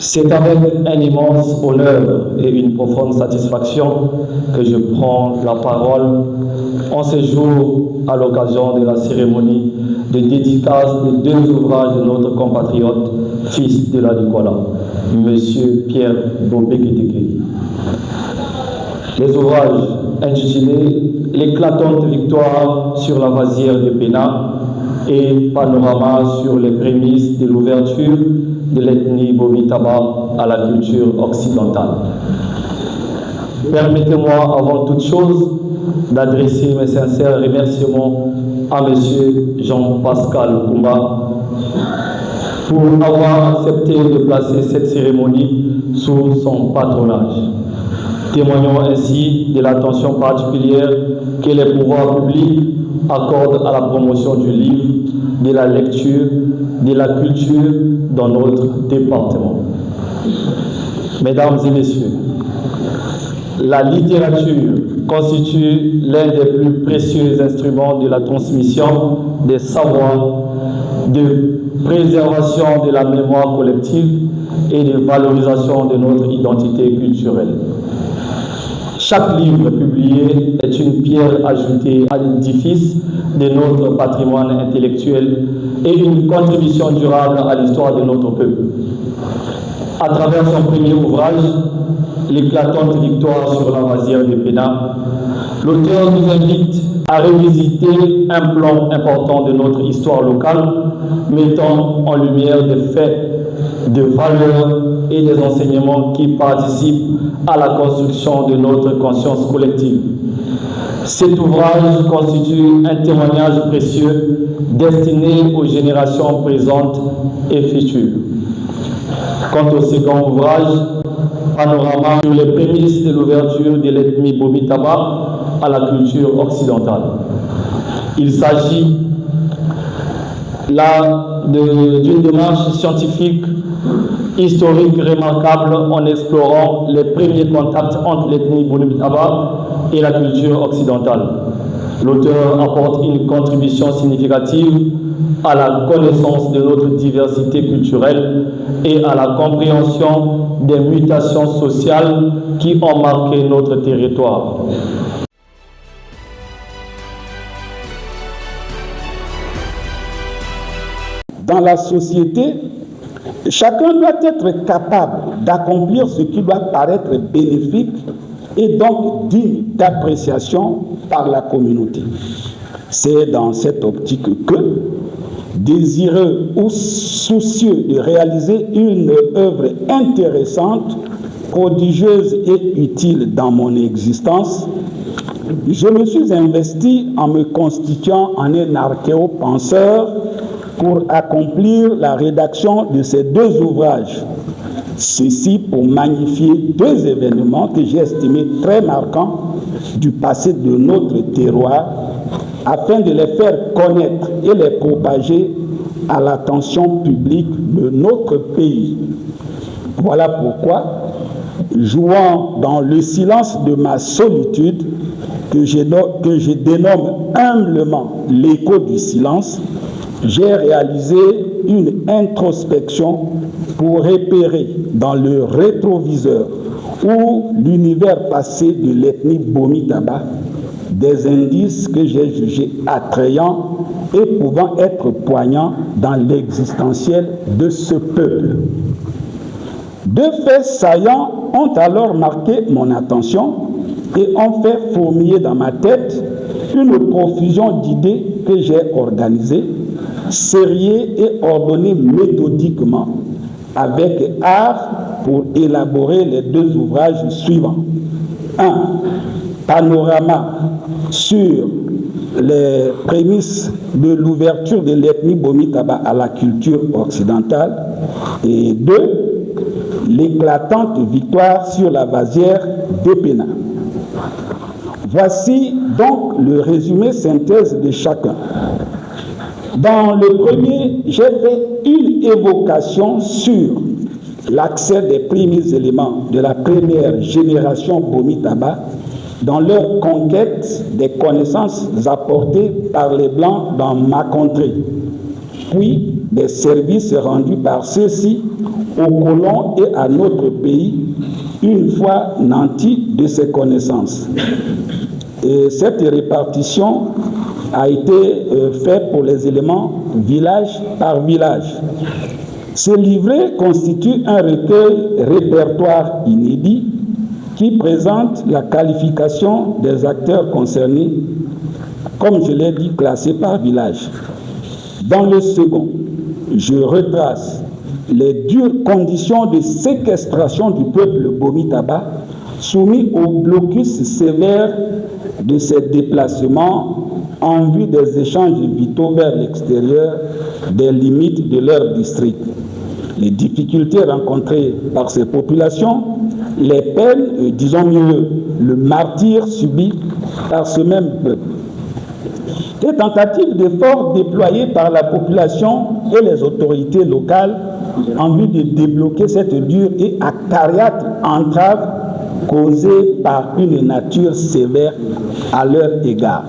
C'est avec un immense honneur et une profonde satisfaction que je prends la parole en ce jour à l'occasion de la cérémonie de dédicace des deux ouvrages de notre compatriote, fils de la Nicolas, M. Pierre Bobé-Kétéké. Les ouvrages intitulés L'éclatante victoire sur la vasière de Péna et Panorama sur les prémices de l'ouverture de l'ethnie Bomi-Taba à la culture occidentale. Permettez-moi avant toute chose d'adresser mes sincères remerciements à M. Jean-Pascal Koumba pour avoir accepté de placer cette cérémonie sous son patronage. Témoignons ainsi de l'attention particulière que les pouvoirs publics accordent à la promotion du livre, de la lecture, de la culture dans notre département. Mesdames et messieurs, la littérature constitue l'un des plus précieux instruments de la transmission des savoirs, de préservation de la mémoire collective et de valorisation de notre identité culturelle. Chaque livre publié est une pierre ajoutée à l'édifice de notre patrimoine intellectuel et une contribution durable à l'histoire de notre peuple. À travers son premier ouvrage, L'éclatante victoire sur la vasière de Péna, l'auteur nous invite à revisiter un plan important de notre histoire locale, mettant en lumière des faits, des valeurs et des enseignements qui participent à la construction de notre conscience collective. Cet ouvrage constitue un témoignage précieux destiné aux générations présentes et futures. Quant au second ouvrage, Panorama sur les prémices de l'ouverture de l'ethnie Bomi-Taba à la culture occidentale. Il s'agit là d'une démarche scientifique historique remarquable en explorant les premiers contacts entre l'ethnie Bomi-Taba et la culture occidentale. L'auteur apporte une contribution significative à la connaissance de notre diversité culturelle et à la compréhension des mutations sociales qui ont marqué notre territoire. Dans la société, chacun doit être capable d'accomplir ce qui doit paraître bénéfique et donc digne d'appréciation par la communauté. C'est dans cette optique que, désireux ou soucieux de réaliser une œuvre intéressante, prodigieuse et utile dans mon existence, je me suis investi en me constituant en un archéopenseur pour accomplir la rédaction de ces deux ouvrages. Ceci pour magnifier deux événements que j'ai estimés très marquants du passé de notre terroir, afin de les faire connaître et les propager à l'attention publique de notre pays. Voilà pourquoi, jouant dans le silence de ma solitude, que je dénomme humblement l'écho du silence, j'ai réalisé une introspection pour repérer dans le rétroviseur ou l'univers passé de l'ethnie Bomi-Taba des indices que j'ai jugés attrayants et pouvant être poignants dans l'existentiel de ce peuple. Deux faits saillants ont alors marqué mon attention et ont fait fourmiller dans ma tête une profusion d'idées que j'ai organisées, sériées et ordonnées méthodiquement avec art pour élaborer les deux ouvrages suivants. 1. Panorama sur les prémices de l'ouverture de l'ethnie Bomi-Taba à la culture occidentale. Et 2. L'éclatante victoire sur la vasière de Péna. Voici donc le résumé synthèse de chacun. Dans le premier, j'ai fait une évocation sur l'accès des premiers éléments de la première génération Bomi-Taba dans leur conquête des connaissances apportées par les Blancs dans ma contrée. puis des services rendus par ceux-ci aux colons et à notre pays, une fois nantis de ces connaissances. Et cette répartition a été faite pour les éléments village par village. Ce livret constitue un répertoire inédit qui présente la qualification des acteurs concernés, comme je l'ai dit, classés par village. Dans le second, je retrace les dures conditions de séquestration du peuple Bomi-Taba, soumis au blocus sévère de ces déplacements en vue des échanges vitaux vers l'extérieur des limites de leur district. Les difficultés rencontrées par ces populations, les peines, disons mieux, le martyre subi par ce même peuple. Des tentatives d'efforts déployées par la population et les autorités locales en vue de débloquer cette dure et acariâtre entrave causée par une nature sévère à leur égard.